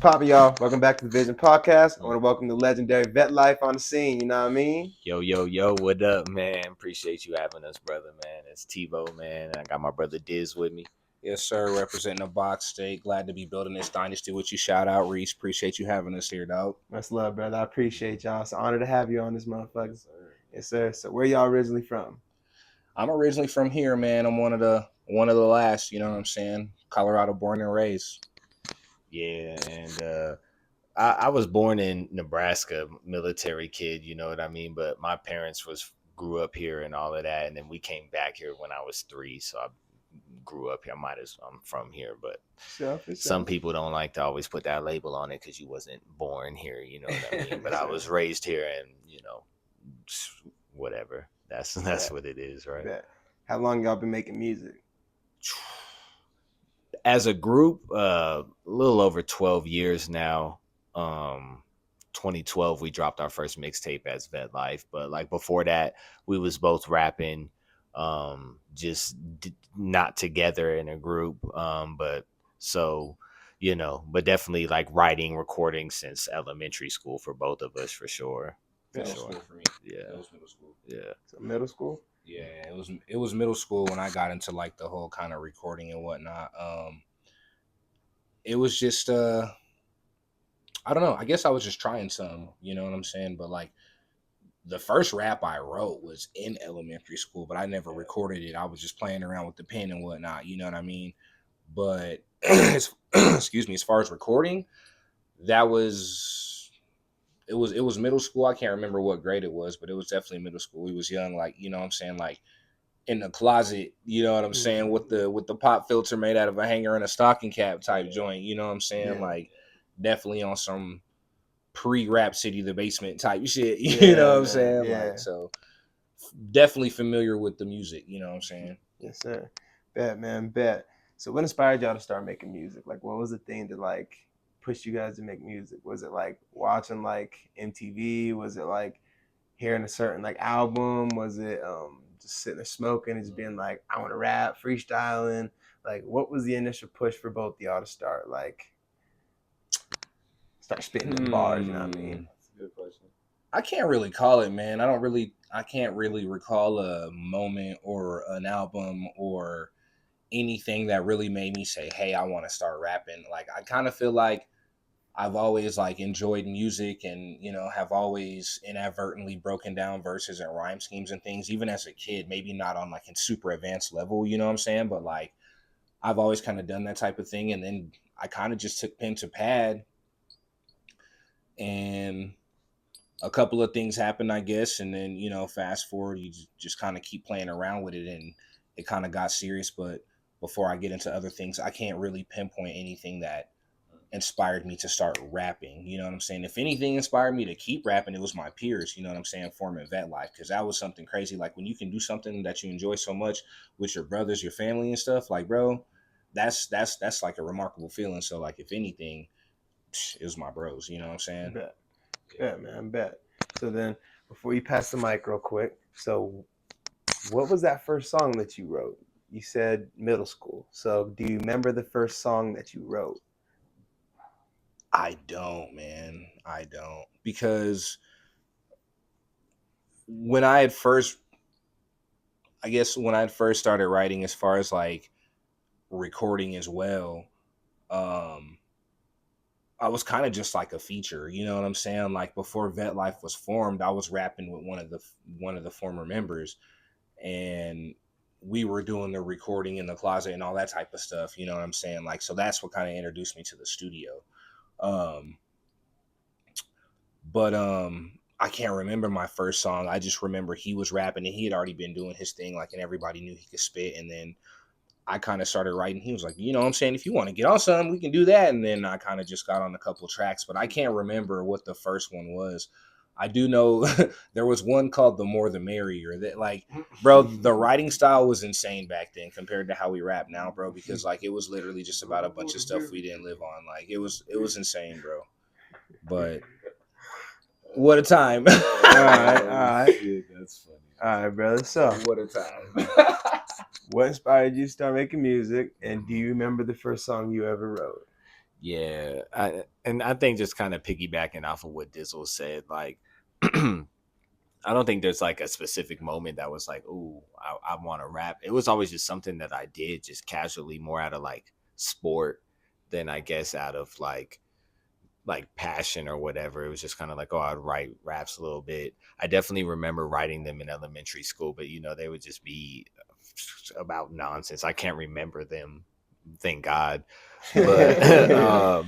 poppin', y'all? Welcome back to the Vision Podcast. I want to welcome the legendary Vetlyfe on the scene. You know what I mean? Yo, what up, man? Appreciate you having us, brother, man. It's Tebow, man. I got my brother Diz with me. Yes, sir. Representing the box state. Glad to be building this dynasty with you. Shout out, Reese. Appreciate you having us here, dog. Much love, brother. I appreciate y'all. It's an honor to have you on this motherfucker. Yes, sir. So where y'all originally from? I'm originally from here, man. I'm one of the last, you know what I'm saying? Colorado born and raised. Yeah, and I was born in Nebraska, military kid, you know what I mean? But my parents grew up here and all of that, and then we came back here when I was 3, so I grew up here. I'm from here, but some people don't like to always put that label on it because you wasn't born here, you know what I mean? But I was raised here, and whatever. That's what it is, right? Bet. How long y'all been making music? As a group, a little over 12 years now. 2012 we dropped our first mixtape as Vetlyfe, but like before that we was both rapping, just not together in a group, but definitely like writing, recording since elementary school for both of us, for sure. Middle school for me. Yeah. It was middle school. Yeah. So middle school? Yeah, it was middle school when I got into like the whole kind of recording and whatnot. It was just I don't know. I guess I was just trying some, you know what I'm saying? But like the first rap I wrote was in elementary school, but I never recorded it. I was just playing around with the pen and whatnot, you know what I mean? But excuse me, as far as recording, it was middle school. I can't remember what grade it was, but it was definitely middle school. We was young, like, you know what I'm saying, like in the closet, you know what I'm saying, with the pop filter made out of a hanger and a stocking cap type joint, you know what I'm saying? Yeah. Like definitely on some pre-Rap City the Basement type shit, you know what I'm saying? Yeah. Like, so definitely familiar with the music, you know what I'm saying? Yes, sir. Bet, man, bet. So what inspired y'all to start making music? Like, what was the thing that like pushed you guys to make music? Was it like watching like MTV? Was it like hearing a certain like album? Was it just sitting there smoking and just being like, I want to rap, freestyling? Like, what was the initial push for both y'all to start spitting in bars? You know what I mean? That's a good question. I can't really call it, man. I can't really recall a moment or an album or anything that really made me say, hey, I want to start rapping. Like, I kind of feel like I've always like enjoyed music and, you know, have always inadvertently broken down verses and rhyme schemes and things, even as a kid, maybe not on like a super advanced level, you know what I'm saying? But like, I've always kind of done that type of thing. And then I kind of just took pen to pad and a couple of things happened, I guess. And then, you know, fast forward, you just kind of keep playing around with it and it kind of got serious. But before I get into other things, I can't really pinpoint anything that inspired me to start rapping. You know what I'm saying? If anything inspired me to keep rapping, it was my peers, you know what I'm saying, forming Vetlyfe, because that was something crazy. Like when you can do something that you enjoy so much with your brothers, your family and stuff, like, bro, that's like a remarkable feeling. So like, if anything, it was my bros, you know what I'm saying? Bet. Yeah, man, bet. So then, before you pass the mic real quick, so what was that first song that you wrote? You said middle school. So do you remember the first song that you wrote? I don't, man. I don't. Because when I had first started writing, as far as like recording as well, I was kind of just like a feature, you know what I'm saying? Like before Vetlyfe was formed, I was rapping with one of the former members, and we were doing the recording in the closet and all that type of stuff, you know what I'm saying? Like, so that's what kind of introduced me to the studio. But I can't remember my first song. I just remember he was rapping and he had already been doing his thing, like, and everybody knew he could spit. And then I kind of started writing. He was like, you know what I'm saying? If you want to get on something, we can do that. And then I kind of just got on a couple tracks, but I can't remember what the first one was. I do know there was one called The More the Merrier. That, like, bro, the writing style was insane back then compared to how we rap now, bro, because like it was literally just about a bunch of stuff we didn't live on. Like it was insane, bro. But what a time. All right. Yeah, that's funny. All right, brother. So What a time. what inspired you to start making music, and do you remember the first song you ever wrote? Yeah, I think just kind of piggybacking off of what Dizzle said, like I don't think there's like a specific moment that was like, "Ooh, I want to rap." It was always just something that I did just casually, more out of like sport than I guess out of like passion or whatever. It was just kind of like, oh, I'd write raps a little bit. I definitely remember writing them in elementary school, but they would just be about nonsense. I can't remember them, thank God. But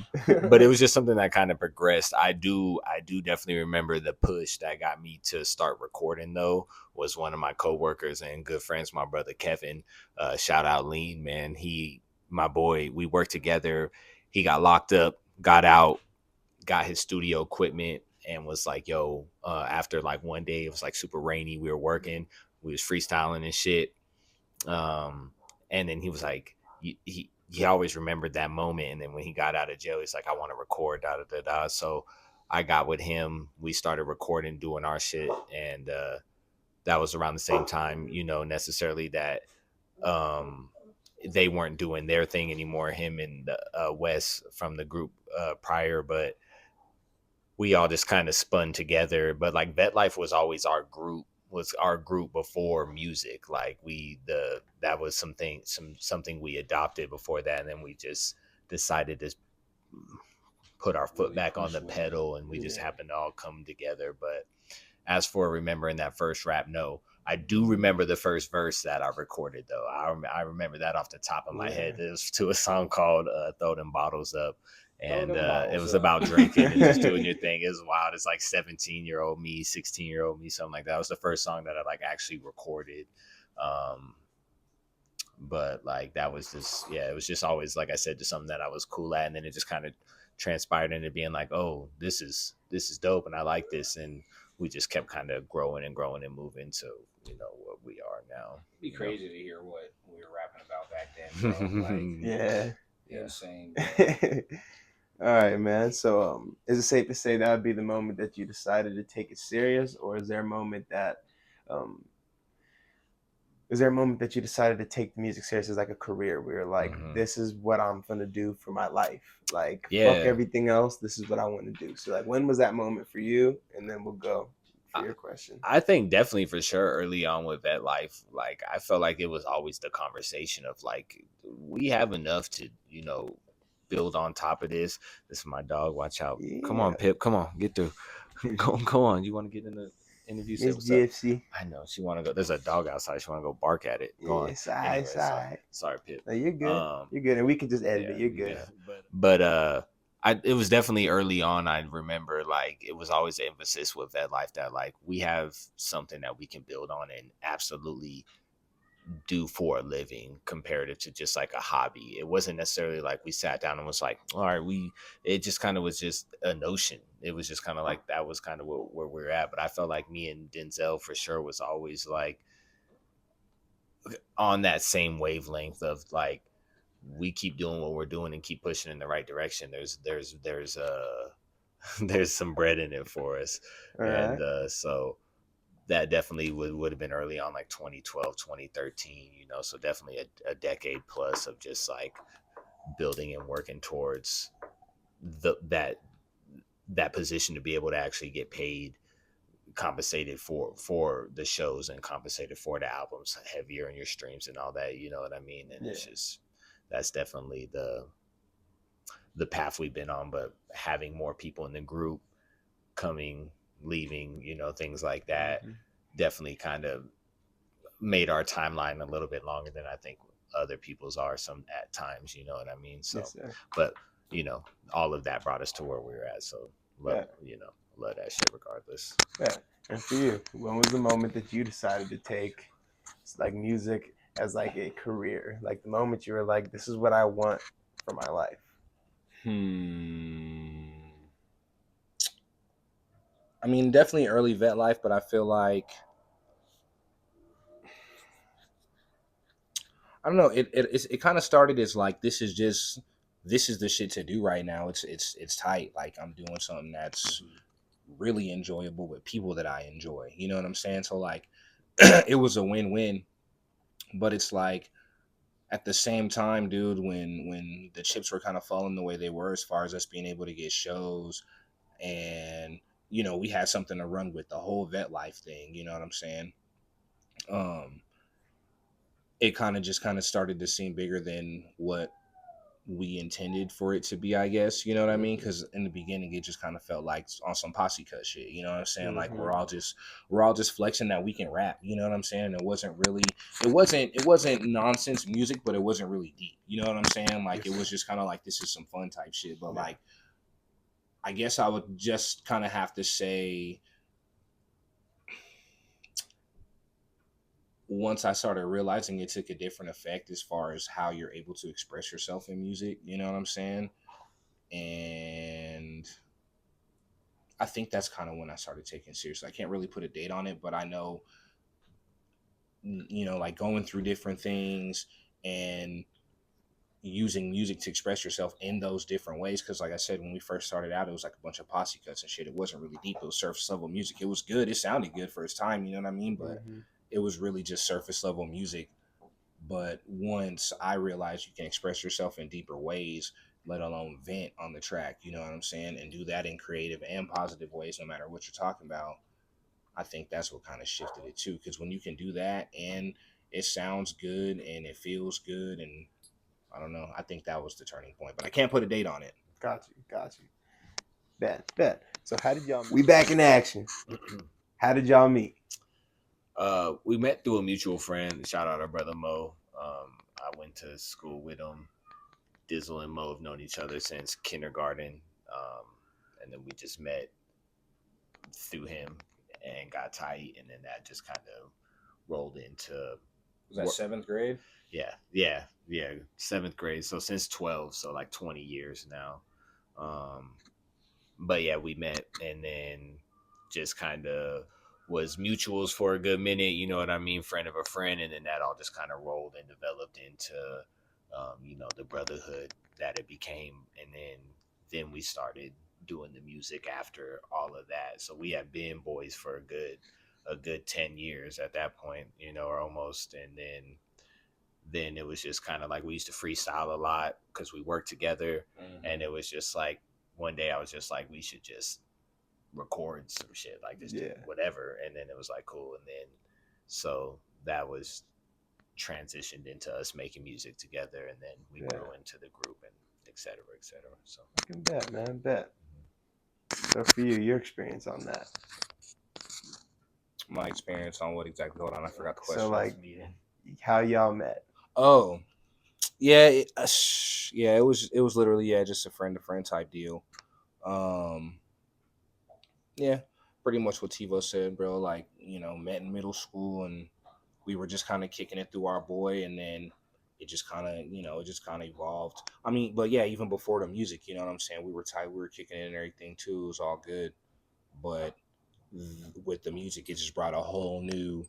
but it was just something that kind of progressed. I do definitely remember the push that got me to start recording though was one of my coworkers and good friends, my brother Kevin. Shout out Lean, man. My boy, we worked together. He got locked up, got out, got his studio equipment, and was like, yo, after like one day, it was like super rainy, we were working, we was freestyling and shit. And then he was like, he always remembered that moment. And then when he got out of jail, he's like, I want to record, da da da da. So I got with him, we started recording, doing our shit. And that was around the same time, necessarily that they weren't doing their thing anymore, him and Wes from the group prior, but we all just kind of spun together. But like Vetlyfe was always our group before music. Like that was something we adopted before that, and then we just decided to put our foot back on the pedal, and we just happened to all come together. But as for remembering that first rap, no, I do remember the first verse that I recorded though. I remember that off the top of my head. It was to a song called "Throw Them Bottles Up." And it was about drinking and just doing your thing. It was wild. It's like 17-year-old me, 16-year-old me, something like that. It was the first song that I like actually recorded. But like that was just, yeah, it was just always, like I said, just something that I was cool at. And then it just kind of transpired into being like, oh, this is dope and I like this. And we just kept kind of growing and growing and moving to, what we are now. It'd be crazy to hear what we were rapping about back then, bro. Like, yeah. Insane. All right, man. So, is it safe to say that would be the moment that you decided to take it serious, or is there a moment that, you decided to take the music serious as like a career, where you're like, this is what I'm gonna do for my life, like fuck everything else, this is what I want to do. So, like, when was that moment for you? And then we'll go for your question. I think definitely for sure early on with Vetlyfe, like I felt like it was always the conversation of like, we have enough to, build on top of this. This is my dog. Watch out. Yeah. Come on, Pip. Come on. Get through. Go on. You want to get in the interview? Miss GFC. I know. She want to go. There's a dog outside. She want to go bark at it. Go on. Anyway, sorry, Pip. No, you're good. You're good. And we can just edit it. You're good. Yeah. But it was definitely early on. I remember like it was always the emphasis with Vetlyfe that like we have something that we can build on and absolutely do for a living comparative to just like a hobby. It wasn't necessarily like we sat down and was like, all right, it just kind of was just a notion. It was just kind of like that was kind of where we're at. But I felt like me and Denzel for sure was always like on that same wavelength of like, we keep doing what we're doing and keep pushing in the right direction. There's there's some bread in it for us. And so that definitely would have been early on, like 2012, 2013, so definitely a decade plus of just like building and working towards that position to be able to actually get paid, compensated for the shows and compensated for the albums, heavier in your streams and all that, you know what I mean? And it's just, that's definitely the path we've been on. But having more people in the group coming, leaving, things like that, definitely kind of made our timeline a little bit longer than I think other people's are some at times, you know what I mean? So, but all of that brought us to where we were at. So love that shit regardless. Yeah. And for you, when was the moment that you decided to take like music as like a career? Like the moment you were like, this is what I want for my life. I mean, definitely early Vetlyfe, but I feel like, I don't know. It kind of started as like, this is the shit to do right now. It's tight. Like I'm doing something that's really enjoyable with people that I enjoy. You know what I'm saying? So like, it was a win-win. But it's like, at the same time, dude, when the chips were kind of falling the way they were, as far as us being able to get shows, and we had something to run with, the whole Vetlyfe thing. You know what I'm saying? Um, it kind of started to seem bigger than what we intended for it to be, I guess. You know what I mean? Because in the beginning, it just kind of felt like on some posse cut shit. You know what I'm saying? Like we're all just flexing that we can rap. You know what I'm saying? It wasn't nonsense music, but it wasn't really deep. You know what I'm saying? Like it was just kind of like, this is some fun type shit. But like, I guess I would just kind of have to say, once I started realizing it took a different effect as far as how you're able to express yourself in music, you know what I'm saying? And I think that's kind of when I started taking it seriously. I can't really put a date on it, but I know, like going through different things and using music to express yourself in those different ways. Because like I said, when we first started out, it was like a bunch of posse cuts and shit. It wasn't really deep. It was surface level music. It was good. It sounded good for its time. You know what I mean? But it was really just surface level music. But once I realized you can express yourself in deeper ways, let alone vent on the track, you know what I'm saying? And do that in creative and positive ways, no matter what you're talking about. I think that's what kind of shifted it too. Because when you can do that and it sounds good and it feels good, and I don't know, I think that was the turning point. But I can't put a date on it. Got you. Bet. So how did y'all? We back in action. How did y'all meet? We met through a mutual friend. Shout out our brother Mo. I went to school with him. Dizzle and Mo have known each other since kindergarten, and then we just met through him and got tight, and then that just kind of rolled into. Was that 7th grade? Yeah. 7th grade. So since 12, so like 20 years now. But yeah, we met, and then just kind of was mutuals for a good minute, you know what I mean? Friend of a friend. And then that all just kind of rolled and developed into, the brotherhood that it became. And then we started doing the music after all of that. So we had been boys for a good 10 years at that point, or almost. And then it was just kind of like we used to freestyle a lot because we worked together. And it was just like, one day I was just like, we should just record some shit, like just do whatever. And then it was like, cool. And then so that was transitioned into us making music together, and then we grew into the group, and et cetera. So I can bet. So for you, your experience on that? My experience on what exactly? Hold on, I forgot the question. So like, how y'all met? Oh, yeah, it was literally just a friend to friend type deal. Yeah, pretty much what Tivo said, bro. Like, met in middle school, and we were just kind of kicking it through our boy, and then it just kind of evolved. I mean, but yeah, even before the music, you know what I'm saying? We were tight, we were kicking it and everything too. It was all good, but with the music, it just brought a whole new,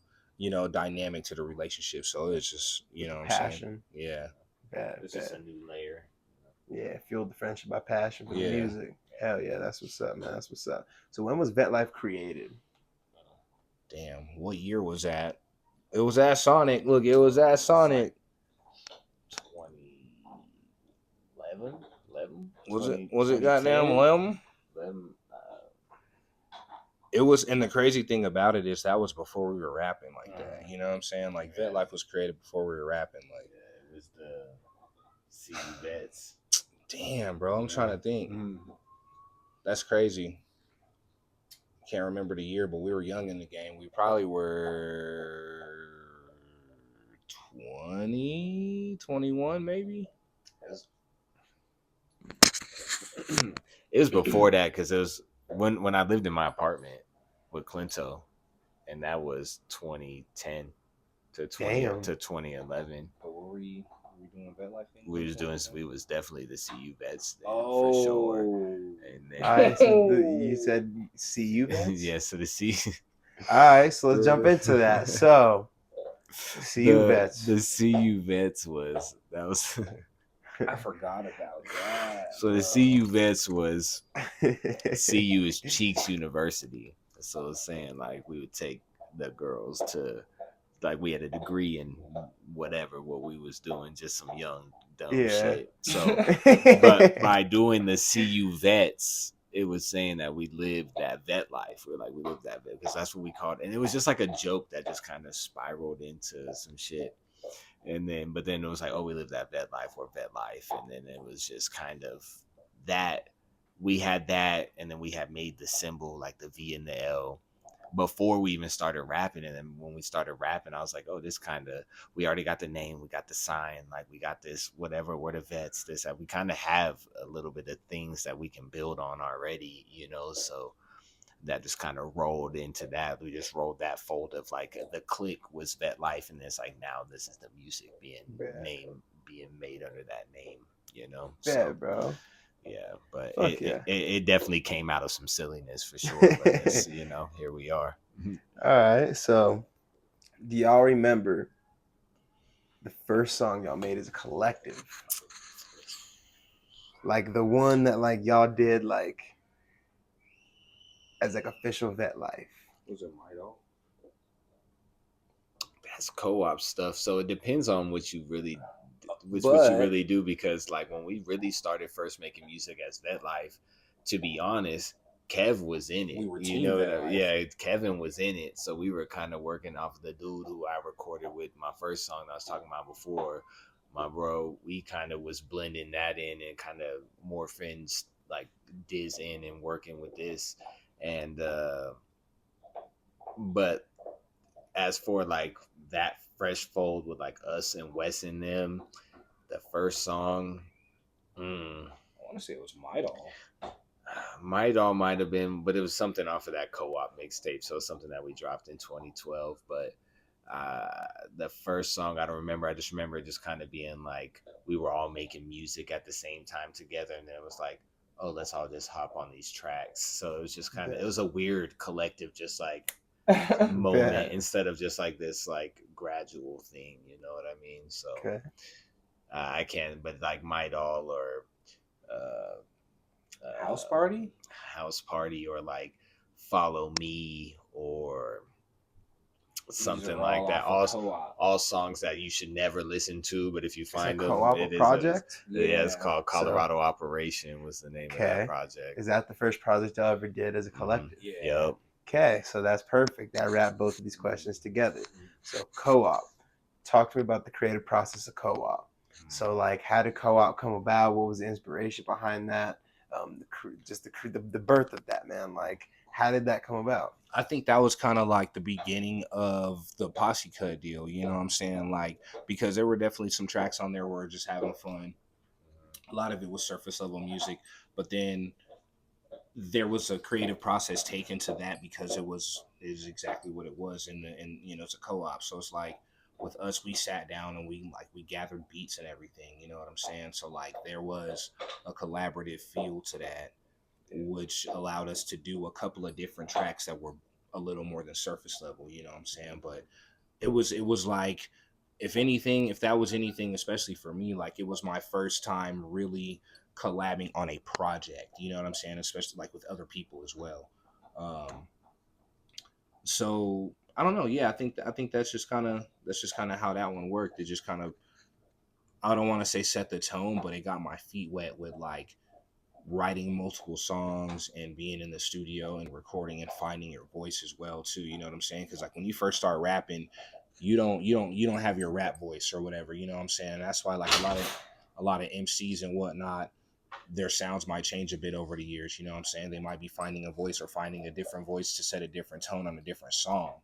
dynamic to the relationship. So it's just, what I'm passion. saying? Yeah, it's just a new layer. Yeah, fueled the friendship by passion for the music. Hell yeah, that's what's up, man. That's what's up. So when was Vetlyfe created? Damn, what year was that? It was at Sonic. Look, it was at Sonic. 2011? Was it goddamn 11? It was, and the crazy thing about it is that was before we were rapping like that. You know what I'm saying? Like Vetlyfe was created before we were rapping. Like, it was the CU Vets. Damn, bro, I'm trying to think. That's crazy. Can't remember the year, but we were young in the game. We probably were 20, 21 maybe. It was before that, because it was when I lived in my apartment with Clinto, and that was 2010 to 2011. But what were you doing Vetlyfe? We was definitely the CU Vets then, for sure. And then, all right, so you said CU Vets? Yeah, so the C. All right, so let's jump into that. So CU Vets. The CU Vets that was. I forgot about that. So the CU Vets was CU is Cheeks University. So it's saying like we would take the girls to like we had a degree in whatever what we was doing, just some young dumb Yeah. shit. So, but by doing the CU vets, it was saying that we lived that vet life. We're like, we lived that vet because that's what we called it. And it was just like a joke that just kind of spiraled into some shit. And then, but then it was like, oh, we live that vet life or vet life. And then it was just kind of that. We had that, and then we had made the symbol like the V and the L before we even started rapping. And then when we started rapping, I was like, oh, this kind of, we already got the name, we got the sign, like we got this, whatever, we're the vets, this, that. We kind of have a little bit of things that we can build on already, you know, so that just kind of rolled into that. We just rolled that fold of like the click was Vetlyfe, and it's like now this is the music being made under that name, you know. So bro. Yeah, but it definitely came out of some silliness for sure. But it's, you know, here we are. All right, so do y'all remember the first song y'all made as a collective? Like the one that like y'all did like as like official Vetlyfe. Was it Mido? That's co-op stuff, so it depends on what you really what you really do, because like when we really started first making music as Vetlyfe, to be honest, Kev was in it. You know, yeah, Kevin was in it. So we were kind of working off of the dude who I recorded with my first song that I was talking about before, my bro. We kind of was blending that in and kind of morphing like Diz in and working with this. And but as for like that fresh fold with like us and Wes and them, the first song, I want to say it was Midol. Midol might have been, but it was something off of that co-op mixtape, so it's something that we dropped in 2012. But the first song, I don't remember. I just remember it just kind of being like we were all making music at the same time together, and then it was like, oh, let's all just hop on these tracks. So it was just kind of, it was a weird collective, just like moment instead of just like this like gradual thing, you know what I mean? So I can't, but like Midol or House Party, or like Follow Me or something like that. All songs that you should never listen to, but if you find them, it is project. It's called Colorado Operation was the name of that project. Is that the first project I ever did as a collective? Yep. Okay, so that's perfect. That wrapped both of these questions together. So co-op. Talk to me about the creative process of co-op. So like, how did co-op come about? What was the inspiration behind that? The birth of that, man. Like, how did that come about? I think that was kind of like the beginning of the Posse Cut deal. You know what I'm saying? Like, because there were definitely some tracks on there where we're just having fun. A lot of it was surface level music, but then there was a creative process taken to that because it was exactly what it was, and you know, it's a co-op. So it's like with us, we sat down and we gathered beats and everything. You know what I'm saying? So like there was a collaborative feel to that, which allowed us to do a couple of different tracks that were a little more than surface level. You know what I'm saying? But it was like, if anything, if that was anything, especially for me, like it was my first time really collabing on a project, you know what I'm saying, especially like with other people as well. So I don't know. Yeah, I think that's just kind of how that one worked. It just kind of, I don't want to say set the tone, but it got my feet wet with like writing multiple songs and being in the studio and recording and finding your voice as well too. You know what I'm saying? Because like when you first start rapping, you don't have your rap voice or whatever. You know what I'm saying? That's why like a lot of MCs and whatnot, their sounds might change a bit over the years. You know what I'm saying? They might be finding a voice or finding a different voice to set a different tone on a different song.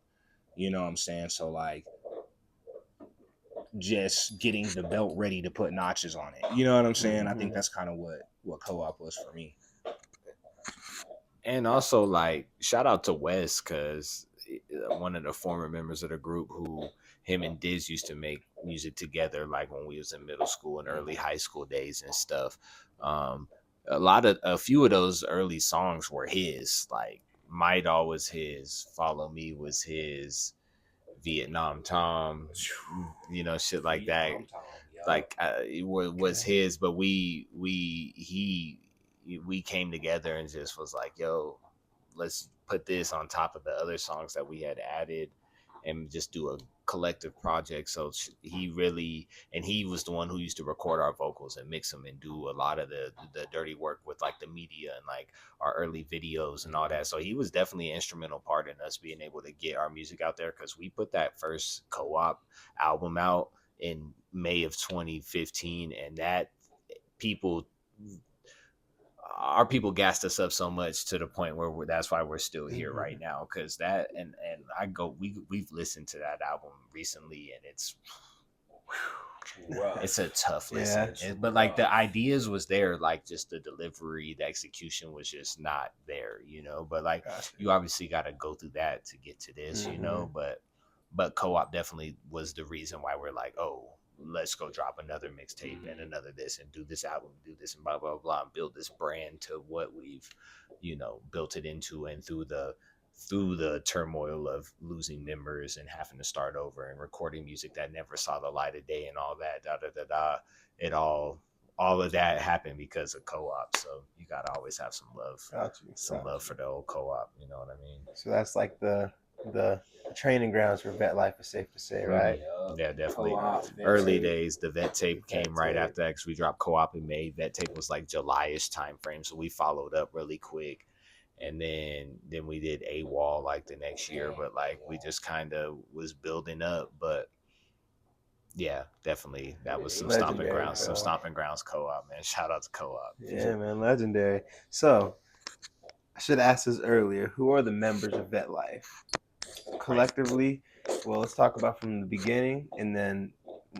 You know what I'm saying? So like just getting the belt ready to put notches on it. You know what I'm saying? I think that's kind of what co-op was for me. And also like shout out to Wes, because one of the former members of the group who him and Diz used to make music together, like when we was in middle school and early high school days and stuff. A few of those early songs were his. Like Midol was his, Follow Me was his, Vietnam Tom, you know, shit like that. Like it was his, but we came together and just was like, yo, let's put this on top of the other songs that we had added. and just do a collective project. So he really, and he was the one who used to record our vocals and mix them and do a lot of the dirty work with like the media and like our early videos and all that. So he was definitely an instrumental part in us being able to get our music out there, because we put that first co-op album out in May of 2015, and that people, our people gassed us up so much to the point where that's why we're still here right now. Because that, and we've listened to that album recently, and it's a tough listen. But like the ideas was there, like just the delivery, the execution was just not there, you know. But like you obviously got to go through that to get to this, you know. But co-op definitely was the reason why we're like, oh, let's go drop another mixtape and another this and do this album, do this and blah blah blah, and build this brand to what we've, you know, built it into. And through the turmoil of losing members and having to start over and recording music that never saw the light of day and all that, it all of that happened because of co-op. So you gotta always have some love, love for the old co-op. You know what I mean? So that's like the training grounds for Vetlyfe, is safe to say, right? Yeah, definitely. Early days, the Vet tape came right after that, because we dropped co-op in May. Vet tape was like July-ish time frame, so we followed up really quick. And then we did AWOL like the next year, but like we just kind of was building up. But yeah, definitely that was some stomping grounds, co-op, man. Shout out to co-op. Yeah, man, legendary. So I should ask this earlier. Who are the members of Vetlyfe collectively? Well, let's talk about from the beginning and then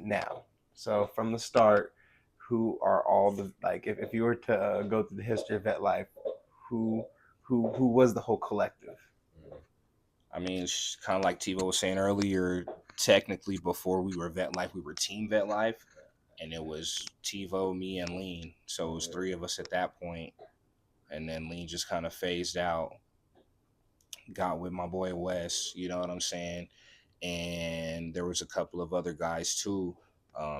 now. So from the start, who are all the, like, if you were to go through the history of Vetlyfe, who was the whole collective? I mean, it's kind of like Tivo was saying earlier. Technically, before we were Vetlyfe, we were Team Vetlyfe, and it was Tivo, me, and Lean. So it was three of us at that point, and then Lean just kind of phased out. Got with my boy Wes, you know what I'm saying? And there was a couple of other guys too.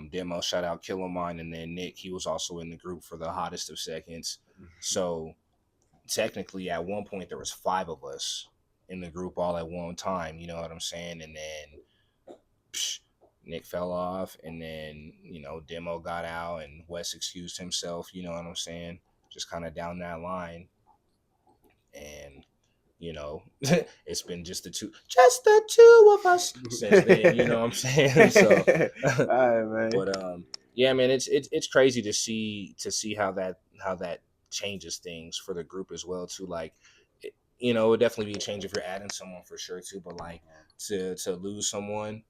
Demo, shout out Killer Mine, and then Nick, he was also in the group for the hottest of seconds. So technically at one point there was 5 of us in the group all at one time, you know what I'm saying? And then Nick fell off, and then, you know, Demo got out and Wes excused himself, you know what I'm saying? Just kind of down that line. And you know, it's been just the two of us since then, you know what I'm saying? So all right, man. But yeah, man, it's crazy to see how that changes things for the group as well too. Like, you know, it would definitely be a change if you're adding someone for sure too, but like to lose someone,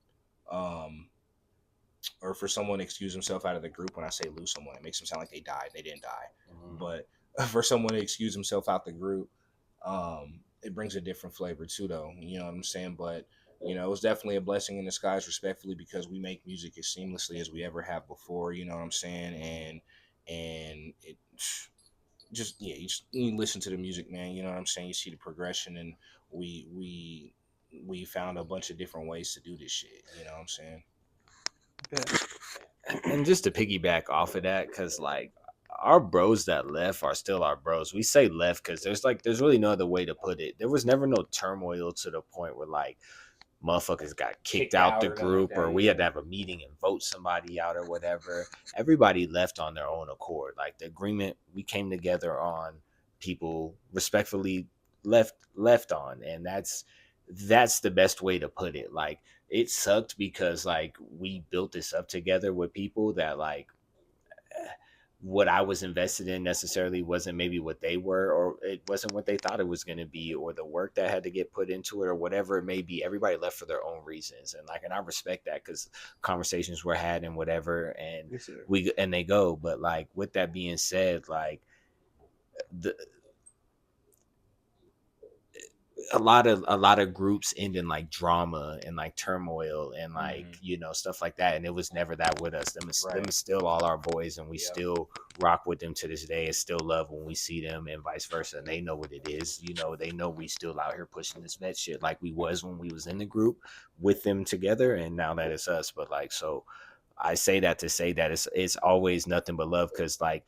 or for someone to excuse himself out of the group. When I say lose someone, it makes them sound like they died. They didn't die. But for someone to excuse himself out the group, it brings a different flavor too, though. You know what I'm saying? But, you know, it was definitely a blessing in disguise, respectfully, because we make music as seamlessly as we ever have before. You know what I'm saying? And it just, yeah, you listen to the music, man. You know what I'm saying? You see the progression, and we found a bunch of different ways to do this shit. You know what I'm saying? And just to piggyback off of that, because like our bros that left are still our bros. We say left because there's really no other way to put it. There was never no turmoil to the point where like motherfuckers got kicked out the group, or we had to have a meeting and vote somebody out or whatever. Everybody left on their own accord. Like the agreement we came together on, people respectfully left on, and that's the best way to put it. Like it sucked because like we built this up together with people that like what I was invested in necessarily wasn't maybe what they were, or it wasn't what they thought it was going to be, or the work that had to get put into it, or whatever it may be. Everybody left for their own reasons, and I respect that, because conversations were had and whatever, and they go. But like with that being said, like a lot of groups end in like drama and like turmoil and like you know, stuff like that, and it was never that with us. Them is still all our boys, and we still rock with them to this day, and still love when we see them, and vice versa. And they know what it is, you know. They know we still out here pushing this vet shit like we was when we was in the group with them together, and now that it's us. But like, so I say that to say that it's always nothing but love, because like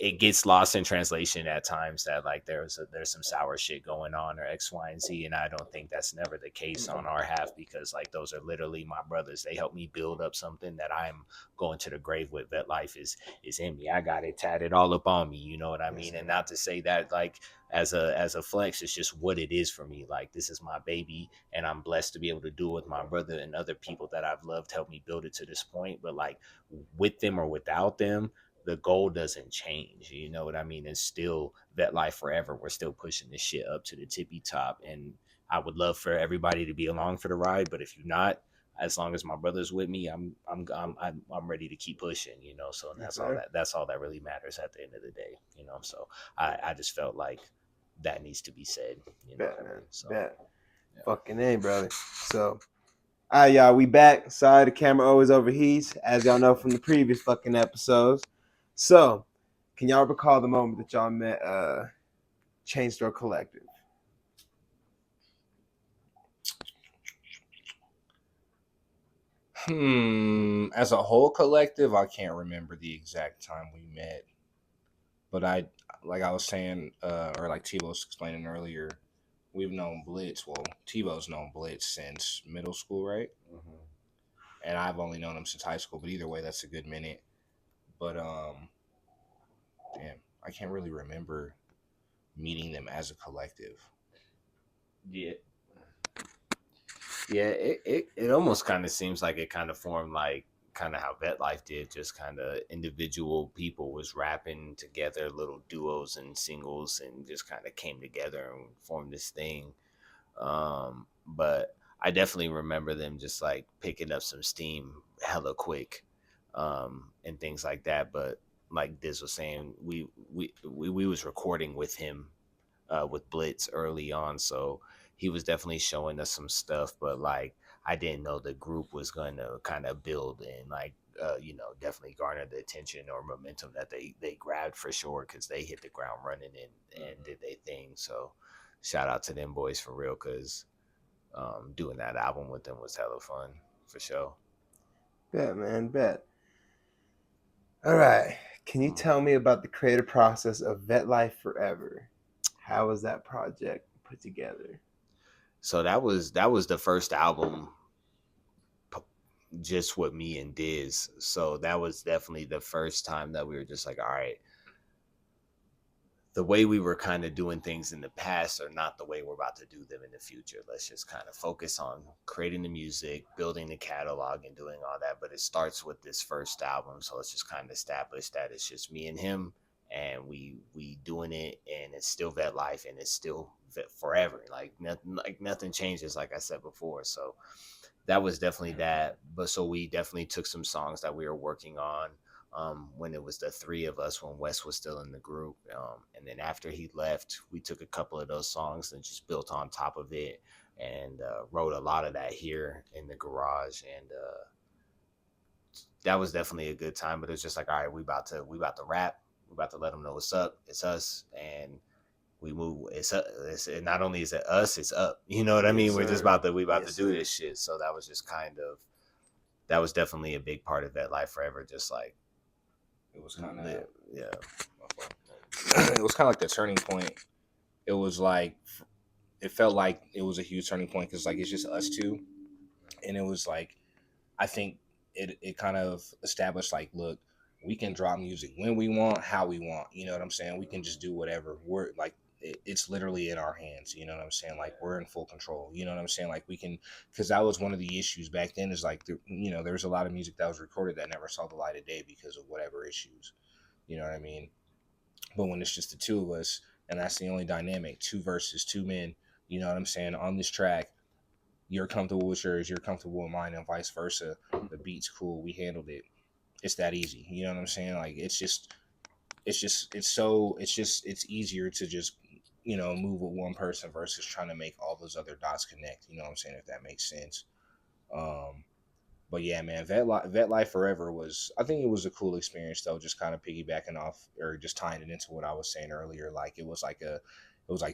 it gets lost in translation at times that like there's some sour shit going on or X, Y, and Z, and I don't think that's never the case on our half, because like those are literally my brothers. They helped me build up something that I'm going to the grave with. Vetlyfe is in me. I got it tatted all up on me. You know what I mean? And not to say that like as a flex, it's just what it is for me. Like this is my baby, and I'm blessed to be able to do it with my brother and other people that I've loved help me build it to this point. But like with them or without them, the goal doesn't change. You know what I mean? It's still Vetlyfe forever. We're still pushing this shit up to the tippy top, and I would love for everybody to be along for the ride. But if you're not, as long as my brother's with me, I'm ready to keep pushing. You know, so that's all that really matters at the end of the day. You know, so I just felt like that needs to be said. You know, Bet, man. so Bet. Yeah. Fucking A, brother. So. All right, y'all, we back. Sorry, the camera always overheats, as y'all know from the previous fucking episodes. So, can y'all recall the moment that y'all met Chain Store Collective? As a whole collective, I can't remember the exact time we met, but I was saying, or like T was explaining earlier, we've known Blitz. Well, Tebow's known Blitz since middle school, right? Mm-hmm. And I've only known him since high school. But either way, that's a good minute. But damn, I can't really remember meeting them as a collective. Yeah. It almost kind of seems like it kind of formed like kind of how Vetlyfe did, just kind of individual people was rapping together, little duos and singles, and just kind of came together and formed this thing. But I definitely remember them just like picking up some steam hella quick, and things like that. But like Diz was saying, we was recording with him, with Blitz early on, so he was definitely showing us some stuff. But like I didn't know the group was going to kind of build and like definitely garner the attention or momentum that they grabbed for sure, because they hit the ground running and did their thing. So shout out to them boys for real, because doing that album with them was hella fun for sure. Bet, man, bet. All right, can you tell me about the creative process of Vetlyfe Forever? How was that project put together? So that was the first album just with me and Diz. So that was definitely the first time that we were just like, all right, the way we were kind of doing things in the past are not the way we're about to do them in the future. Let's just kind of focus on creating the music, building the catalog, and doing all that. But it starts with this first album, so let's just kind of establish that it's just me and him, and we doing it, and it's still Vetlyfe, and it's still forever. Like nothing changes, like I said before. So that was definitely that. But so we definitely took some songs that we were working on, when it was the three of us, when Wes was still in the group. And then after he left, we took a couple of those songs and just built on top of it, and wrote a lot of that here in the garage. And that was definitely a good time. But it was just like, all right, we about to rap. We about to let them know what's up. It's us. And we move. It's not only is it us, it's up. You know what I mean? We're just about to do this shit. So that was just that was definitely a big part of Vetlyfe Forever. Just like, it was kind of it was kind of like the turning point. It was like, it felt like it was a huge turning point, because like it's just us two, and it was like, I think it kind of established like, look, we can drop music when we want, how we want. You know what I'm saying? We can just do whatever. We're like, it's literally in our hands. You know what I'm saying? Like we're in full control. You know what I'm saying? Like we can, because that was one of the issues back then. Is like there was a lot of music that was recorded that never saw the light of day because of whatever issues. You know what I mean? But when it's just the two of us, and that's the only dynamic, two versus two men. You know what I'm saying? On this track, you're comfortable with yours, you're comfortable with mine, and vice versa. The beat's cool. We handled it. It's that easy. You know what I'm saying? Like it's easier to just move with one person versus trying to make all those other dots connect. You know what I'm saying? If that makes sense. But yeah, man, Vetlyfe Forever was, I think it was a cool experience though. Just kind of piggybacking off or just tying it into what I was saying earlier. Like it was like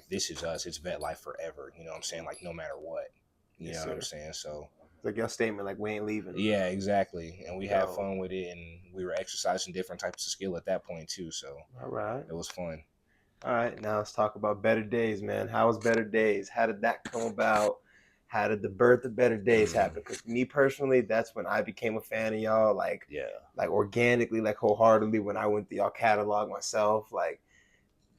this is us. It's Vetlyfe Forever. You know what I'm saying? Like no matter what. You know what I'm saying? So like your statement, like we ain't leaving. Yeah, exactly. And we had Yo. fun with it, and we were exercising different types of skill at that point too. So All right. it was fun. All right, now let's talk about Better Days, man. How was Better Days? How did that come about? How did the birth of Better Days happen? Because me personally, that's when I became a fan of y'all, like organically, like wholeheartedly. When I went through y'all catalog myself, like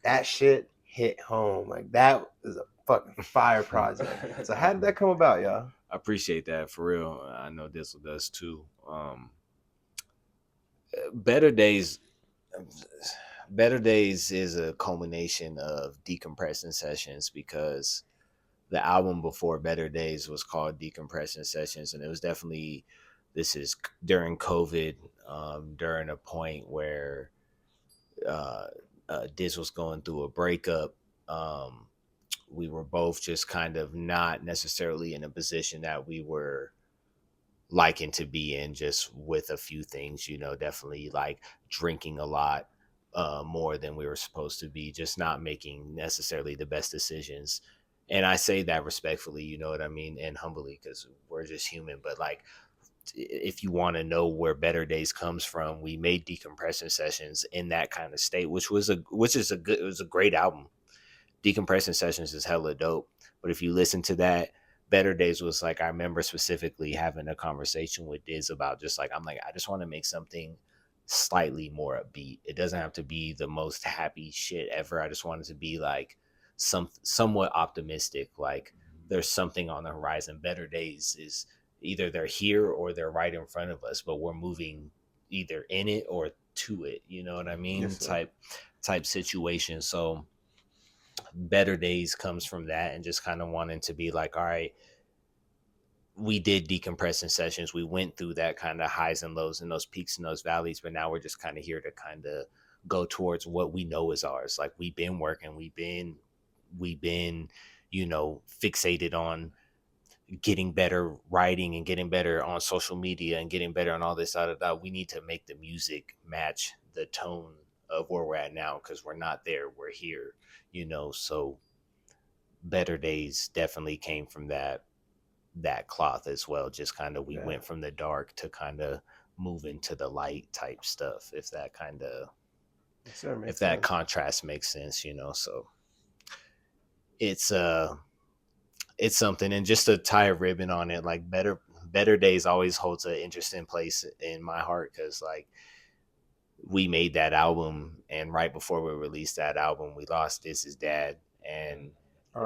that shit hit home. Like that was a fucking fire project. So how did that come about, y'all? I appreciate that, for real. I know Dizzle does too. Better Days is a culmination of decompressing sessions, because the album before Better Days was called Decompression Sessions, and it was definitely, this is during COVID, during a point where Diz was going through a breakup. We were both just kind of not necessarily in a position that we were liking to be in, just with a few things, definitely like drinking a lot more than we were supposed to be, just not making necessarily the best decisions. And I say that respectfully, you know what I mean, and humbly, because we're just human. But like, if you want to know where Better Days comes from, we made Decompression Sessions in that kind of state, it was a great album. Decompression Sessions is hella dope. But if you listen to that, Better Days was like, I remember specifically having a conversation with Diz about just like, I'm like, I just want to make something slightly more upbeat. It doesn't have to be the most happy shit ever. I just want it to be like somewhat optimistic. Like there's something on the horizon. Better Days is either they're here or they're right in front of us, but we're moving either in it or to it. You know what I mean? Yes, type situation. So Better Days comes from that, and just kind of wanting to be like, all right, we did decompressing sessions. We went through that kind of highs and lows and those peaks and those valleys, but now we're just kind of here to kind of go towards what we know is ours. Like we've been working, we've been, fixated on getting better writing and getting better on social media and getting better on all this. We need to make the music match the tone of where we're at now, because we're not there, we're here, so Better Days definitely came from that cloth as well. Just kind of, we went from the dark to kind of move into the light type stuff, if that kind of that contrast makes sense, so it's something. And just to tie a ribbon on it, like Better Days always holds an interesting place in my heart, because like we made that album, and right before we released that album, we lost Diz's dad, and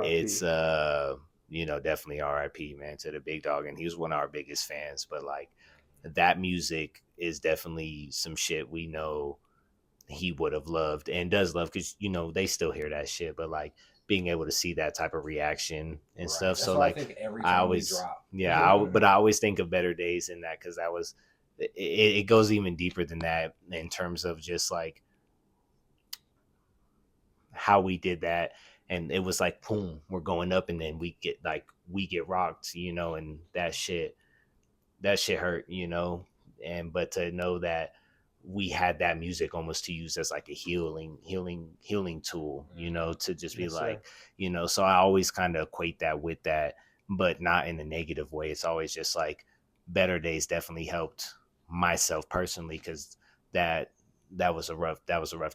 it's definitely RIP, man, to the big dog. And he was one of our biggest fans. But like that music is definitely some shit we know he would have loved and does love, because they still hear that shit. But like being able to see that type of reaction and stuff. That's so like I always but I always think of Better Days in that, because that was it goes even deeper than that, in terms of just like how we did that. And it was like, boom, we're going up, and then we get rocked, and that shit hurt, and but to know that we had that music almost to use as like a healing tool, to just be like, so I always kind of equate that with that, but not in a negative way. It's always just like Better Days definitely helped myself personally, because that was a rough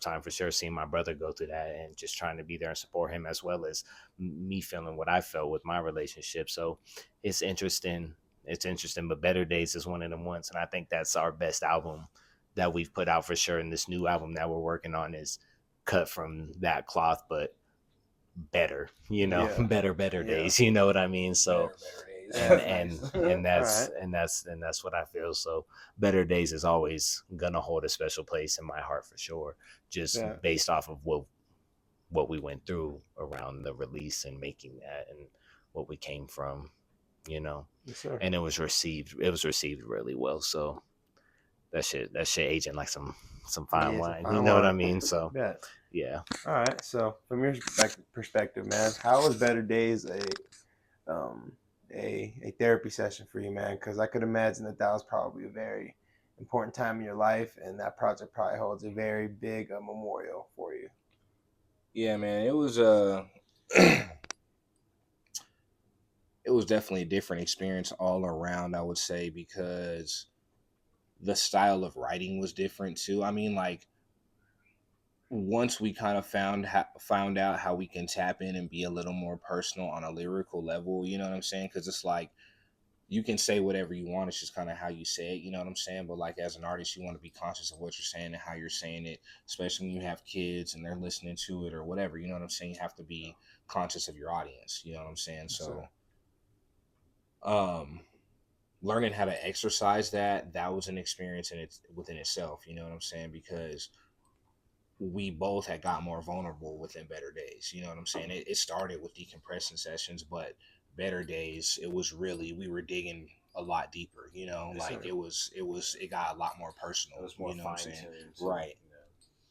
time for sure, seeing my brother go through that, and just trying to be there and support him, as well as me feeling what I felt with my relationship. So it's interesting, but Better Days is one of them ones. And I think that's our best album that we've put out for sure. And this new album that we're working on is cut from that cloth, but better, better days, you know what I mean? So and that's what I feel. So Better Days is always gonna hold a special place in my heart for sure, just based off of what we went through around the release and making that, and what we came from, and it was received really well. So that shit aging like some fine wine, what I mean? So yeah. All right, so from your perspective, man, how was Better Days a therapy session for you, man? Because I could imagine that was probably a very important time in your life, and that project probably holds a very big memorial for you. Yeah, man, it was it was definitely a different experience all around, I would say, because the style of writing was different too. I mean, like once we kind of found out how we can tap in and be a little more personal on a lyrical level, you know what I'm saying? Because it's like you can say whatever you want. It's just kind of how you say it, you know what I'm saying? But like as an artist, you want to be conscious of what you're saying and how you're saying it, especially when you have kids and they're listening to it or whatever, you know what I'm saying? You have to be conscious of your audience, you know what I'm saying? So um learning how to exercise that was an experience in it within itself, you know what I'm saying? Because we both had got more vulnerable within Better Days. You know what I'm saying? It started with decompression sessions, but Better Days, it was really, we were digging a lot deeper, you know, Yes, like sir. it got a lot more personal. It was more you know what I'm fine saying? tuned. Right.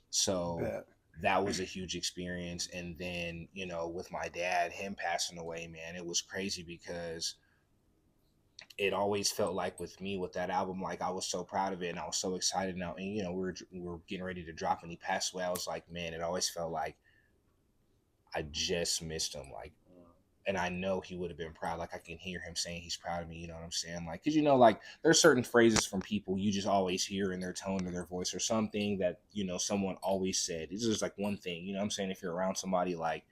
So Bet. that was a huge experience. And then, you know, with my dad, him passing away, man, it was crazy because it always felt like with me with that album, like I was so proud of it and I was so excited now. And you know, we were getting ready to drop and he passed away. I was like, man, it always felt like I just missed him. Like, and I know he would have been proud. Like I can hear him saying he's proud of me. You know what I'm saying? Like, cause you know, like there's certain phrases from people you just always hear in their tone or their voice or something that, you know, someone always said. It's just like one thing, you know what I'm saying? If you're around somebody like,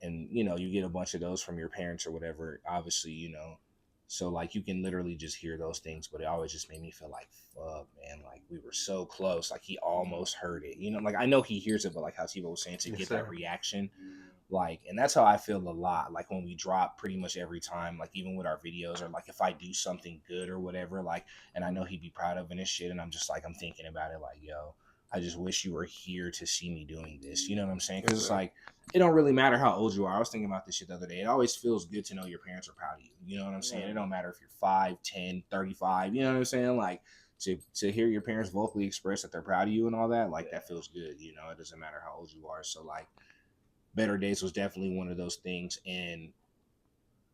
and you know, you get a bunch of those from your parents or whatever, obviously, you know, so like you can literally just hear those things, but it always just made me feel like fuck, man, like we were so close, like he almost heard it, you know, like I know he hears it, but like how Tebow was saying, to Yes, get sir. that reaction, like, and that's how I feel a lot, like when we drop pretty much every time, like even with our videos or like if I do something good or whatever, like, and I know he'd be proud of it and shit, and I'm just like, I'm thinking about it like, yo, I just wish you were here to see me doing this, you know what I'm saying? Because Yes, it's sir. like it don't really matter how old you are. I was thinking about this shit the other day. It always feels good to know your parents are proud of you. You know what I'm saying? It don't matter if you're 5, 10, 35. You know what I'm saying? Like to hear your parents vocally express that they're proud of you and all that, like that feels good. You know, it doesn't matter how old you are. So like Better Days was definitely one of those things. And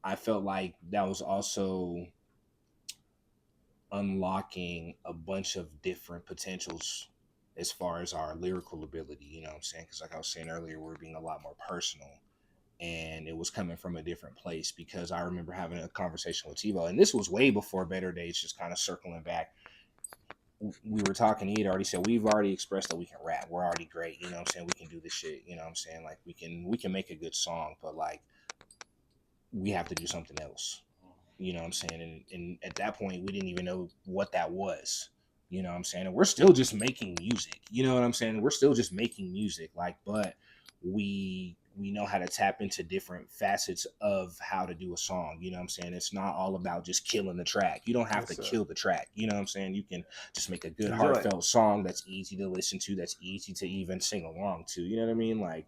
I felt like that was also unlocking a bunch of different potentials as far as our lyrical ability, you know what I'm saying? Because like I was saying earlier, we're being a lot more personal and it was coming from a different place because I remember having a conversation with Tebow, and this was way before Better Days, just kind of circling back. We were talking, he had already said, we've already expressed that we can rap. We're already great, you know what I'm saying? We can do this shit, you know what I'm saying? Like we can make a good song, but like we have to do something else. You know what I'm saying? And at that point, we didn't even know what that was. You know what I'm saying? And we're still just making music. You know what I'm saying? We're still just making music. Like, but we know how to tap into different facets of how to do a song. You know what I'm saying? It's not all about just killing the track. You don't have Yes, to sir. kill the track. You know what I'm saying? You can just make a good, Enjoy it. heartfelt song that's easy to listen to, that's easy to even sing along to. You know what I mean? Like,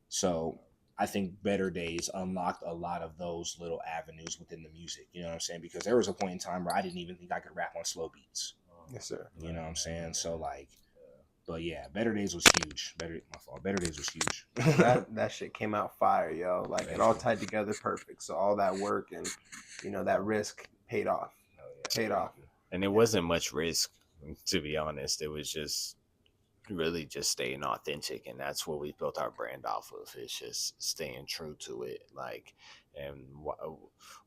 so I think Better Days unlocked a lot of those little avenues within the music. You know what I'm saying? Because there was a point in time where I didn't even think I could rap on slow beats. Yes, sir. You know what I'm saying? So like, but yeah, Better Days was huge. My fault. Better Days was huge. That shit came out fire, yo. Like it all tied together perfect. So all that work and that risk paid off. Paid off. And it wasn't much risk, to be honest. It was just really just staying authentic, and that's what we built our brand off of. It's just staying true to it. Like, and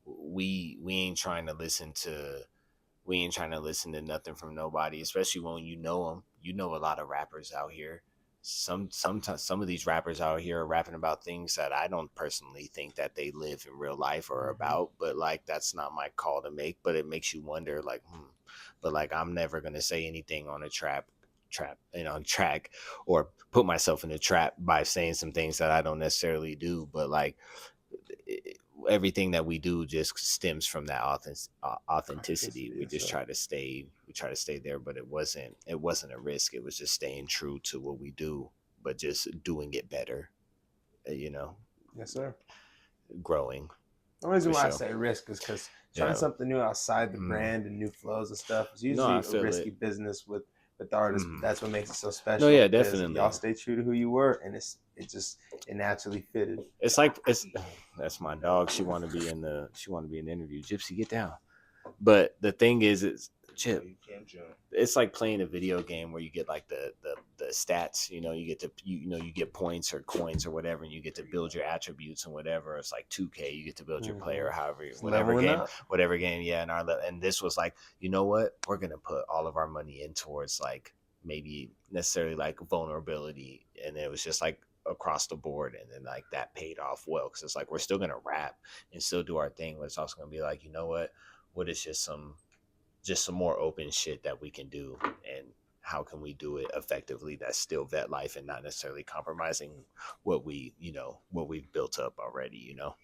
we ain't trying to listen to nothing from nobody, especially when you know them. You know a lot of rappers out here. Sometimes some of these rappers out here are rapping about things that I don't personally think that they live in real life or about, but like that's not my call to make. But it makes you wonder, like, but like I'm never gonna say anything on a track or put myself in a trap by saying some things that I don't necessarily do. But like everything that we do just stems from that authenticity. We just try to stay there, but it wasn't a risk. It was just staying true to what we do, but just doing it better, Yes, sir. growing. The reason why I say risk is because trying Yeah. something new outside the brand and new flows and stuff is usually a risky business with artists. But that's what makes it so special. No, yeah, because definitely. Y'all stay true to who you were, and it naturally fitted. It's like that's my dog. She want to be in the interview. Gypsy, get down. But the thing is Chip. You can't jump. It's like playing a video game where you get like the stats, you know, you get to you get points or coins or whatever, and you get to build your attributes and whatever. It's like 2K, you get to build your player, however, whatever game, yeah. And this was like, you know what, we're gonna put all of our money in towards like maybe necessarily like vulnerability, and it was just like across the board, and then like that paid off well because it's like we're still gonna rap and still do our thing, but it's also gonna be like, you know what is just some more open shit that we can do, and how can we do it effectively that's still Vetlyfe and not necessarily compromising what we've built up already, you know.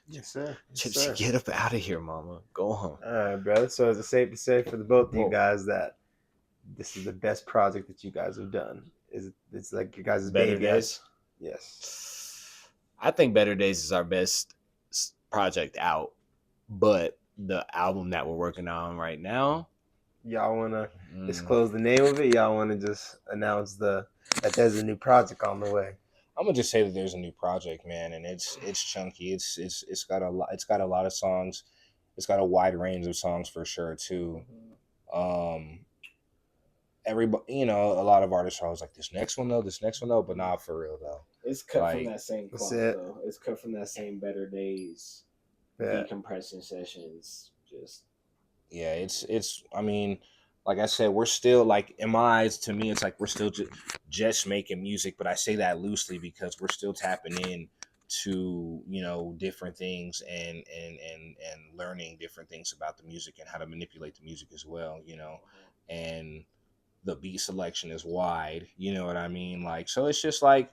Yes, sir. Yes, Chips, get up out of here, mama. Go home. All right, brother. So is it safe to say for the both of you guys that this is the best project that you guys have done? It's like your guys' Better baby? Days? Yes. I think Better Days is our best project out, but the album that we're working on right now, y'all want to disclose the name of it? Y'all want to just announce that there's a new project on the way? I'm gonna just say that there's a new project, man, and it's chunky. It's got a lot. It's got a lot of songs. It's got a wide range of songs for sure too. Everybody, you know, a lot of artists are always like, this next one though, but not for real though. It's cut from that same cloth though. It's cut from that same Better Days decompression sessions. Just it's. I mean, like I said, we're still like, in my eyes, to me, it's like we're still just making music, but I say that loosely because we're still tapping in to, you know, different things and learning different things about the music and how to manipulate the music as well, you know, and the beat selection is wide, you know what I mean? Like, so it's just like,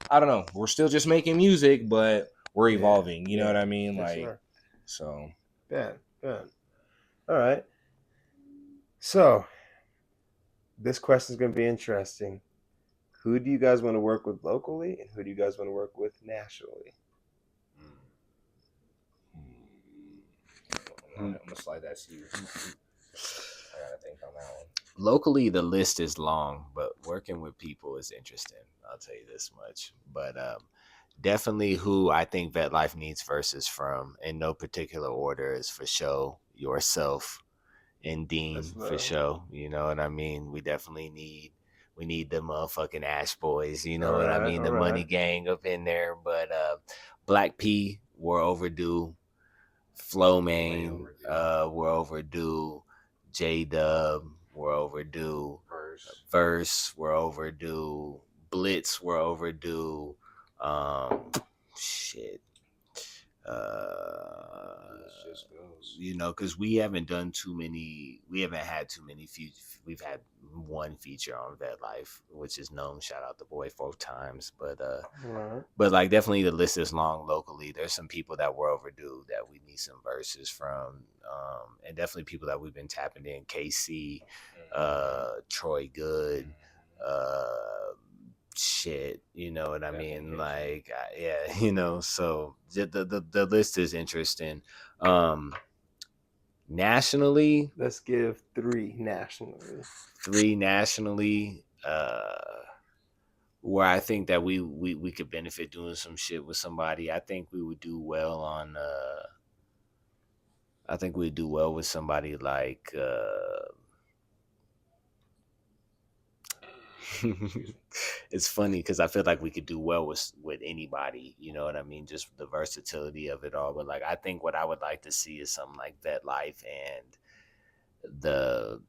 I don't know, we're still just making music, but we're evolving, you know what I mean? Like, sure. So. Good. All right. So, this question is going to be interesting. Who do you guys want to work with locally, and who do you guys want to work with nationally? I'm going to slide that to you. I got to think on that one. Locally, the list is long, but working with people is interesting. I'll tell you this much. But definitely who I think Vetlyfe needs verses from, in no particular order, is for sure yourself and Dean, for sure. You know what I mean? We definitely need the motherfucking Ashboyz, you know what I mean? The Money Gang up in there. But Black P, we're overdue. Flow Main, we're overdue. J-Dub, we're overdue. Verse, we're overdue. Blitz, we're overdue. Shit. You know, because we haven't had too many we've had one feature on Vetlyfe, which is Gnome. Shout out the boy 4 times. But like, definitely the list is long locally. There's some people that we're overdue that we need some verses from, and definitely people that we've been tapping in. KC, Troy Good, shit, you know what I mean? Like, yeah, you know. So the list is interesting. Nationally, let's give 3 nationally. 3 nationally. Where I think that we could benefit doing some shit with somebody. I think we would do well on. I think we'd do well with somebody like. It's funny because I feel like we could do well with anybody, you know what I mean? Just the versatility of it all. But like, I think what I would like to see is something like Vetlyfe and the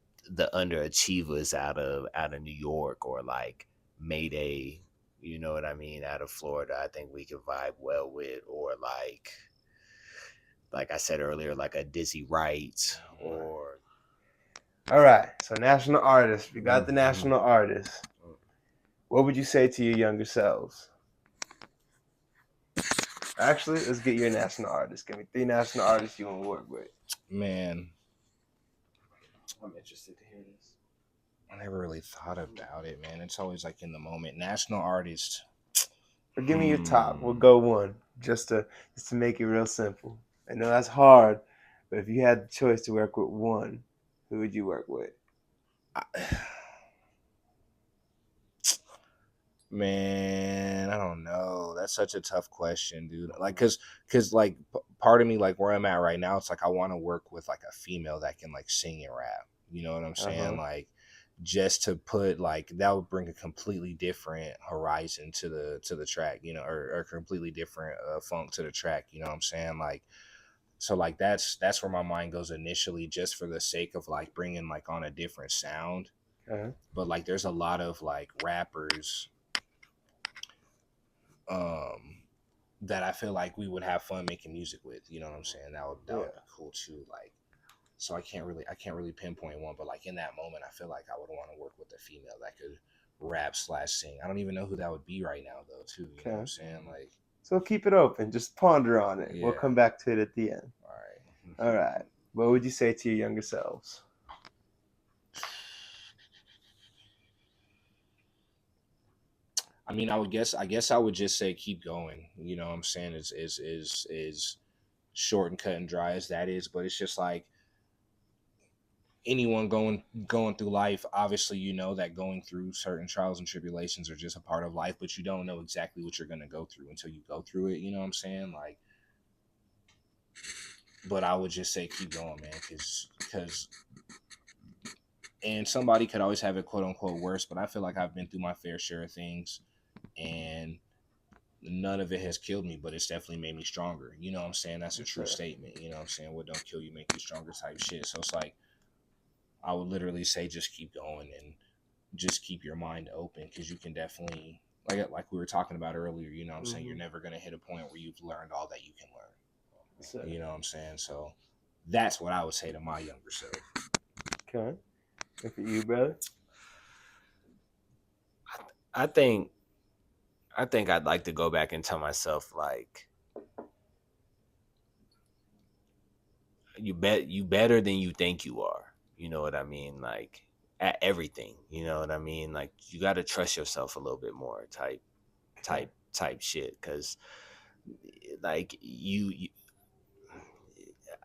underachievers out of New York, or like Mayday, you know what I mean, out of Florida. I think we could vibe well with, or like I said earlier, like a Dizzy Wright or. All right, so national artists. We got the national artists. What would you say to your younger selves? Actually, let's get your national artists. Give me 3 national artists you want to work with. Man, I'm interested to hear this. I never really thought about it, man. It's always like in the moment. National artist. Or give me your top. We'll go 1, just to make it real simple. I know that's hard, but if you had the choice to work with 1, who would you work with? Man, I don't know. That's such a tough question, dude. Like, cause part of me, like where I'm at right now, it's like I want to work with like a female that can like sing and rap. You know what I'm saying? Like, just to put like that would bring a completely different horizon to the track, you know, or completely different funk to the track. You know what I'm saying? Like, so like that's where my mind goes initially, just for the sake of like bringing like on a different sound. But like there's a lot of like rappers that I feel like we would have fun making music with, you know what I'm saying? That would be cool too. Like, so I can't really pinpoint one, but like in that moment I feel like I would want to work with a female that could rap / sing. I don't even know who that would be right now though too, you know what I'm saying? Like, so keep it open, just ponder on it. We'll come back to it at the end. All right. What would you say to your younger selves? I mean, I guess I would just say keep going. You know what I'm saying? Is short and cut and dry as that is, but it's just like anyone going through life, obviously you know that going through certain trials and tribulations are just a part of life, but you don't know exactly what you're gonna go through until you go through it. You know what I'm saying? Like, but I would just say keep going, man, because and somebody could always have it quote unquote worse, but I feel like I've been through my fair share of things, and none of it has killed me, but it's definitely made me stronger. You know what I'm saying? That's a true statement. You know what I'm saying? What don't kill you make you stronger type shit. So it's like, I would literally say just keep going and just keep your mind open, because you can definitely, like we were talking about earlier, you know what I'm saying? You're never going to hit a point where you've learned all that you can learn. You know what I'm saying? So that's what I would say to my younger self. Okay. And for you, brother? I think I'd like to go back and tell myself, like, you better than you think you are. You know what I mean? Like, at everything. You know what I mean? Like, you got to trust yourself a little bit more, type shit. Because, like, you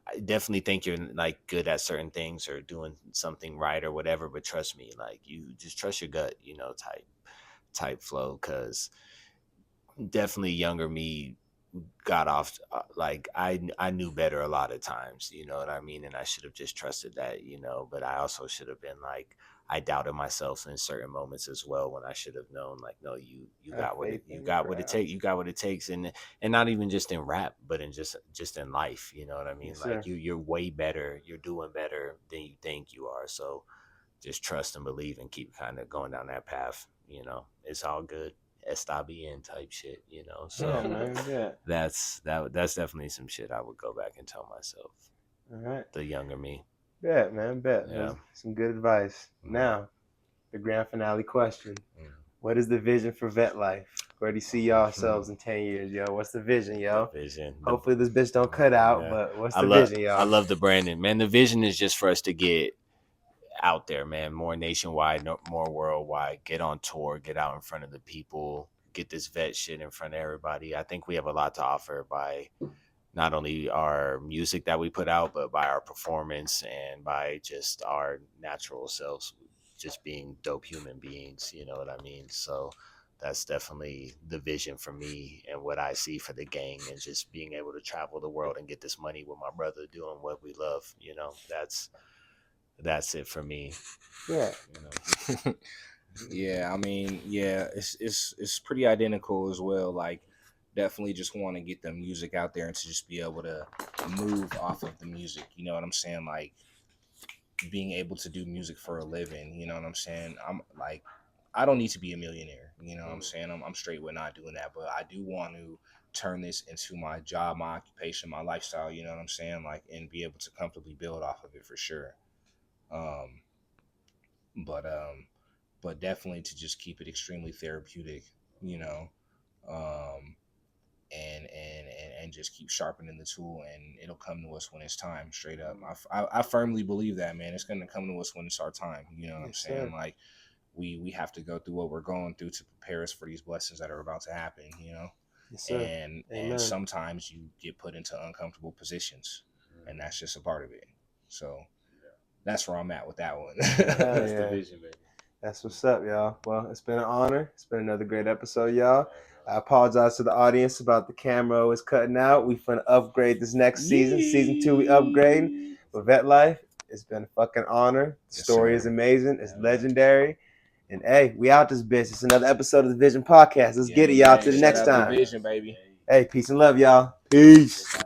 I definitely think you're like good at certain things or doing something right or whatever. But trust me, like, you just trust your gut. You know, type flow. Because definitely younger me got off, like, I knew better a lot of times, you know what I mean, and I should have just trusted that, you know. But I also should have been like, I doubted myself in certain moments as well, when I should have known, like, no, you got what it takes, and not even just in rap, but in just in life, you know what I mean. Like, you're way better, you're doing better than you think you are. So just trust and believe and keep kind of going down that path, you know. It's all good. Está bien type shit, you know. So that's definitely some shit I would go back and tell myself. All right. The younger me. Bet, man, bet. Yeah. Some good advice. Now, the grand finale question. What is the vision for Vetlyfe? Where do you see yourselves in 10 years, yo? What's the vision, yo? The vision. Hopefully this bitch don't cut out, but what's the vision, yo? I love the branding, man. The vision is just for us to get out there, man, more nationwide, more worldwide, get on tour, get out in front of the people, get this vet shit in front of everybody. I think we have a lot to offer by not only our music that we put out, but by our performance and by just our natural selves, just being dope human beings, you know what I mean? So that's definitely the vision for me and what I see for the gang, and just being able to travel the world and get this money with my brother doing what we love, you know. That's it for me. Yeah. You know? Yeah, I mean, yeah, it's pretty identical as well. Like, definitely just want to get the music out there and to just be able to move off of the music. You know what I'm saying? Like, being able to do music for a living. You know what I'm saying? I'm like, I don't need to be a millionaire. You know what I'm saying? I'm straight with not doing that, but I do want to turn this into my job, my occupation, my lifestyle. You know what I'm saying? Like, and be able to comfortably build off of it for sure. But definitely to just keep it extremely therapeutic, you know, and just keep sharpening the tool, and it'll come to us when it's time. Straight up, I firmly believe that, man. It's gonna come to us when it's our time. You know what I'm saying? Like, we have to go through what we're going through to prepare us for these blessings that are about to happen. You know, and sometimes you get put into uncomfortable positions, and that's just a part of it. So that's where I'm at with that one. That's the vision, baby. That's what's up, y'all. Well, it's been an honor. It's been another great episode, y'all. I apologize to the audience about the camera was cutting out. We finna upgrade this next season. Season 2, we upgrade. But Vetlyfe, It's been a fucking honor. The Yes, story sir. is amazing. It's legendary. And hey, we out this bitch. It's another episode of the Vision Podcast. Let's get it, y'all. Till the next Shout out time. to Vision, baby. Hey, peace and love, y'all. Peace.